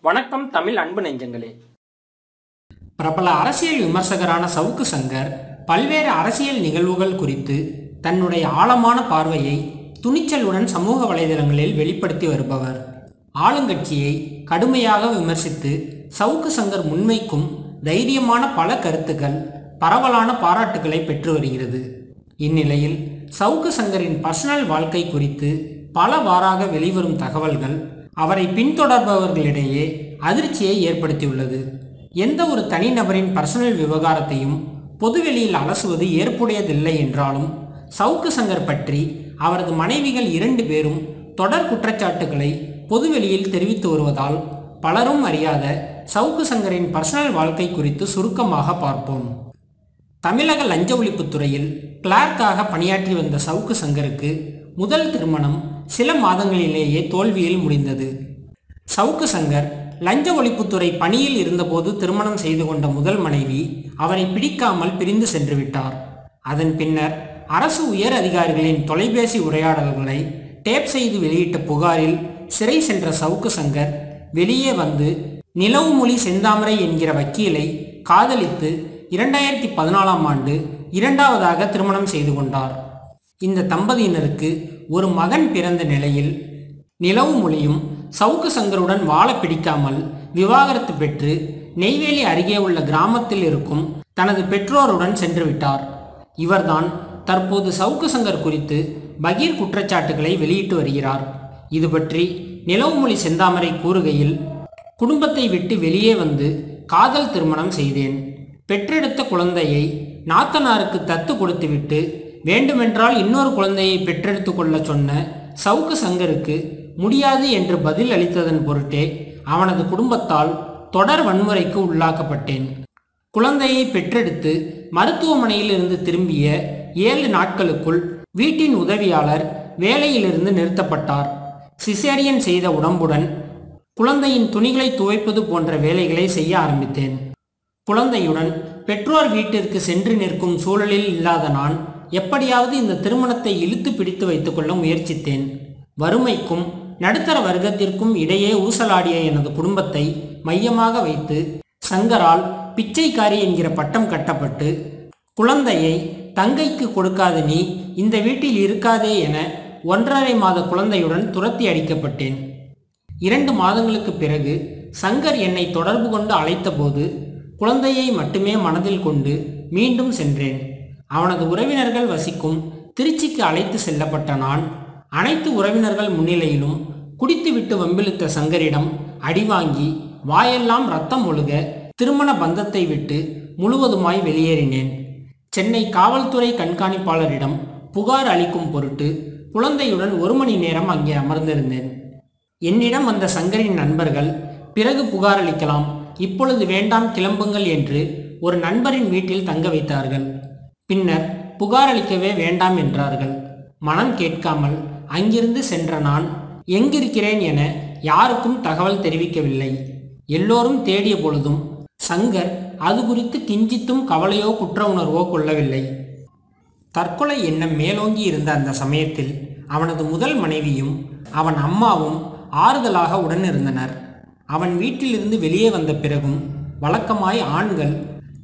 வணக்கம் தமிழ் அன்பு நெஞ்சங்களே. பிரபல அரசியல் விமர்சகரான சவுக்கு சங்கர் பல்வேறு அரசியல் நிகழ்வுகள் குறித்து தன்னுடைய ஆழமான பார்வையை துணிச்சலுடன் சமூக வலைதளங்களில் வெளிப்படுத்தி வருபவர். ஆளுங்கட்சியை கடுமையாக விமர்சித்து சவுக்கு சங்கர் முன்வைக்கும் தைரியமான பல கருத்துக்கள் பரவலான பாராட்டுகளை பெற்று வருகிறது. இந்நிலையில் சவுக்கு சங்கரின் பர்சனல் வாழ்க்கை குறித்து பல வாராக வெளிவரும் தகவல்கள் அவரை பின்தொடர்பவர்களிடையே அதிர்ச்சியை ஏற்படுத்தியுள்ளது. எந்த ஒரு தனிநபரின் பர்சனல் விவகாரத்தையும் பொதுவெளியில் அலசுவது ஏற்புடையதில்லை என்றாலும் சவுக்கு சங்கர் பற்றி அவரது மனைவிகள் 2 பேரும் தொடர் குற்றச்சாட்டுகளை பொதுவெளியில் தெரிவித்து வருவதால் பலரும் அறியாத சவுக்கு சங்கரின் பர்சனல் வாழ்க்கை குறித்து சுருக்கமாக பார்ப்போம். தமிழக லஞ்ச ஒழிப்புத்துறையில் கிளார்க்காக பணியாற்றி வந்த சவுக்கு சங்கருக்கு முதல் திருமணம் சில மாதங்களிலேயே தோல்வியில் முடிந்தது. சவுக்கு சங்கர் லஞ்ச ஒழிப்புத்துறை பணியில் இருந்தபோது திருமணம் செய்து கொண்ட முதல் மனைவி அவரை பிடிக்காமல் பிரிந்து சென்று விட்டார். அதன் பின்னர் அரசு உயர் அதிகாரிகளின் தொலைபேசி உரையாடல்களை டேப் செய்து வெளியிட்ட புகாரில் சிறை சென்ற சவுக்கு சங்கர் வெளியே வந்து நிலவுமொழி செந்தாமரை என்கிற வக்கீலை காதலித்து 2014ஆம் ஆண்டு இரண்டாவதாக திருமணம் செய்து கொண்டார். இந்த தம்பதியினருக்கு ஒரு மகன் பிறந்த நிலையில் நிலவுமொழியும் சவுக்கு சங்கருடன் வாழ பிடிக்காமல் விவாகரத்து பெற்று நெய்வேலி அருகே உள்ள கிராமத்தில் இருக்கும் தனது பெற்றோருடன் சென்று விட்டார். இவர்தான் தற்போது சவுக்கு சங்கர் குறித்து பகீர் குற்றச்சாட்டுகளை வெளியிட்டு வருகிறார். இது பற்றி நிலவுமொழி செந்தாமரை கூறுகையில், குடும்பத்தை விட்டு வெளியே வந்து காதல் திருமணம் செய்தேன். பெற்றெடுத்த குழந்தையை நாத்தனாருக்கு தத்து கொடுத்துவிட்டு வேண்டுமென்றால் இன்னொரு குழந்தையை பெற்றெடுத்து கொள்ள சொன்ன சவுக்கு சங்கருக்கு முடியாது என்று பதில் அளித்ததன் பொருட்டே அவனது குடும்பத்தால் தொடர் வன்முறைக்கு உள்ளாக்கப்பட்டேன். குழந்தையை பெற்றெடுத்து மருத்துவமனையில் இருந்து திரும்பிய 7 நாட்களுக்குள் வீட்டின் உதவியாளர் வேலையிலிருந்து நிறுத்தப்பட்டார். சிசேரியன் செய்த உடம்புடன் குழந்தையின் துணிகளை துவைப்பது போன்ற வேலைகளை செய்ய ஆரம்பித்தேன். குழந்தையுடன் பெற்றோர் வீட்டிற்கு சென்று நிற்கும் சூழலில் இல்லாத நான் எப்படியாவது இந்த திருமணத்தை இழுத்து பிடித்து வைத்துக்கொள்ள முயற்சித்தேன். வறுமைக்கும் நடுத்தர வர்க்கத்திற்கும் இடையே ஊசலாடிய எனது குடும்பத்தை மையமாக வைத்து சங்கரால் பிச்சைக்காரி என்கிற பட்டம் கட்டப்பட்டு, குழந்தையை தங்கைக்கு கொடுக்காத நீ இந்த வீட்டில் இருக்காதே என 1.5 மாத குழந்தையுடன் துரத்தி அடிக்கப்பட்டேன். 2 மாதங்களுக்கு பிறகு சங்கர் என்னை தொடர்பு கொண்டு அழைத்தபோது குழந்தையை மட்டுமே மனதில் கொண்டு மீண்டும் சென்றேன். அவனது உறவினர்கள் வசிக்கும் திருச்சிக்கு அழைத்து செல்லப்பட்ட நான் அனைத்து உறவினர்கள் முன்னிலையிலும் குடித்துவிட்டு வம்பிழுத்த சங்கரிடம் அடிவாங்கி வாயெல்லாம் ரத்தம் ஒழுக திருமண பந்தத்தை விட்டு முழுவதுமாய் வெளியேறினேன். சென்னை காவல்துறை கண்காணிப்பாளரிடம் புகார் அளிக்கும் பொருட்டு குழந்தையுடன் 1 மணி நேரம் அங்கே அமர்ந்திருந்தேன். என்னிடம் வந்த சங்கரின் நண்பர்கள், பிறகு புகார் அளிக்கலாம், இப்பொழுது வேண்டாம் கிளம்புங்கள் என்று ஒரு நண்பரின் வீட்டில் தங்க வைத்தார்கள். பின்னர் புகார் அளிக்கவே வேண்டாம் என்றார்கள். மனம் கேட்காமல் அங்கிருந்து சென்ற நான் எங்கிருக்கிறேன் என யாருக்கும் தகவல் தெரிவிக்கவில்லை. எல்லோரும் தேடிய பொழுதும் சங்கர் அது குறித்து கிஞ்சித்தும் கவலையோ குற்ற உணர்வோ கொள்ளவில்லை. தற்கொலை எண்ணம் மேலோங்கி இருந்த அந்த சமயத்தில் அவனது முதல் மனைவியும் அவன் அம்மாவும் ஆறுதலாக உடன் இருந்தனர். அவன் வீட்டிலிருந்து வெளியே வந்த பிறகும் வழக்கமாய் ஆண்கள்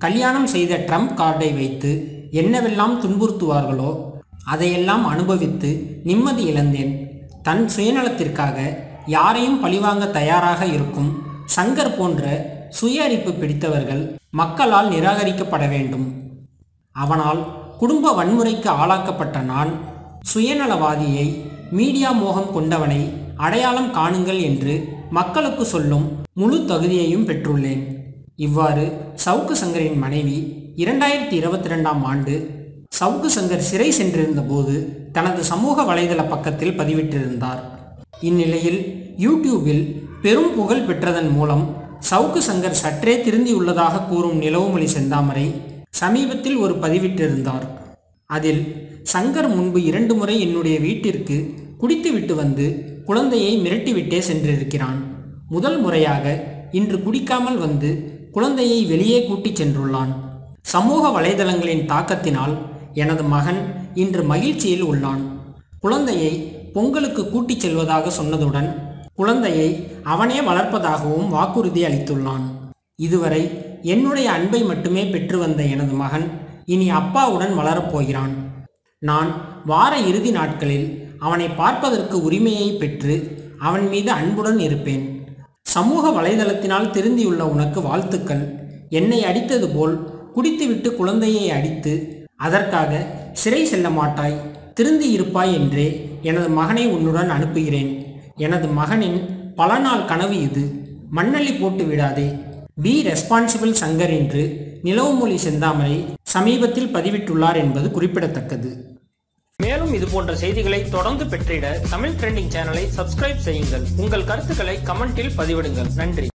கல்யாணம் செய்த ட்ரம்ப் கார்டை வைத்து என்னவெல்லாம் துன்புறுத்துவார்களோ அதையெல்லாம் அனுபவித்து நிம்மதி இழந்தேன். தன் சுயநலத்திற்காக யாரையும் பழிவாங்க தயாராக இருக்கும் சங்கர் போன்ற சுய அரிப்பு பிடித்தவர்கள் மக்களால் நிராகரிக்கப்பட வேண்டும். அவனால் குடும்ப வன்முறைக்கு ஆளாக்கப்பட்ட நான் சுயநலவாதியை, மீடியா மோகம் கொண்டவனை அடையாளம் காணுங்கள் என்று மக்களுக்கு சொல்லும் முழு தகுதியையும் பெற்றுள்ளேன். இவ்வாறு சவுக்கு சங்கரின் மனைவி 2022ஆம் ஆண்டு சவுக்கு சங்கர் சிறை சென்றிருந்த போது தனது சமூக வலைதள பக்கத்தில் பதிவிட்டிருந்தார். இந்நிலையில் யூடியூபில் பெரும் புகழ் பெற்றதன் மூலம் சவுக்கு சங்கர் சற்றே திருந்தியுள்ளதாக கூறும் நிலவுமொழி செந்தாமரை சமீபத்தில் ஒரு பதிவிட்டிருந்தார். அதில், சங்கர் முன்பு 2 முறை என்னுடைய வீட்டிற்கு குடித்துவிட்டு வந்து குழந்தையை மிரட்டிவிட்டே சென்றிருக்கிறான். முதல் முறையாக இன்று குடிக்காமல் வந்து குழந்தையை வெளியே கூட்டிச் சென்றுள்ளான். சமூக வலைதளங்களின் தாக்கத்தினால் எனது மகன் இன்று மகிழ்ச்சியில் உள்ளான். குழந்தையை பொங்கலுக்கு கூட்டிச் செல்வதாக சொன்னதுடன் குழந்தையை அவனே வளர்ப்பதாகவும் வாக்குறுதி அளித்துள்ளான். இதுவரை என்னுடைய அன்பை மட்டுமே பெற்று வந்த எனது மகன் இனி அப்பாவுடன் வளரப்போகிறான். நான் வார இறுதி நாட்களில் அவனை பார்ப்பதற்கு உரிமையை பெற்று அவன் மீது அன்புடன் இருப்பேன். சமூக வலைதளத்தினால் திருந்தியுள்ள உனக்கு வாழ்த்துக்கள். என்னை அடித்தது போல் குடித்துவிட்டு குழந்தையை அடித்து அதற்காக சிறை செல்ல மாட்டாய், திருந்தி இருப்பாய் என்றே எனது மகனை உன்னுடன் அனுப்புகிறேன். எனது மகனின் பல நாள் கனவு இது. மண்ணள்ளி போட்டு விடாதே. பி ரெஸ்பான்சிபிள் சங்கர் என்று நிலவுமொழி செந்தாமரை சமீபத்தில் பதிவிட்டுள்ளார் என்பது குறிப்பிடத்தக்கது. மேலும் இது போன்ற செய்திகளை தொடர்ந்து பெற்றிட தமிழ் ட்ரெண்டிங் சேனலை சப்ஸ்கிரைப் செய்யுங்கள். உங்கள் கருத்துக்களை கமெண்டில் பதிவிடுங்கள். நன்றி.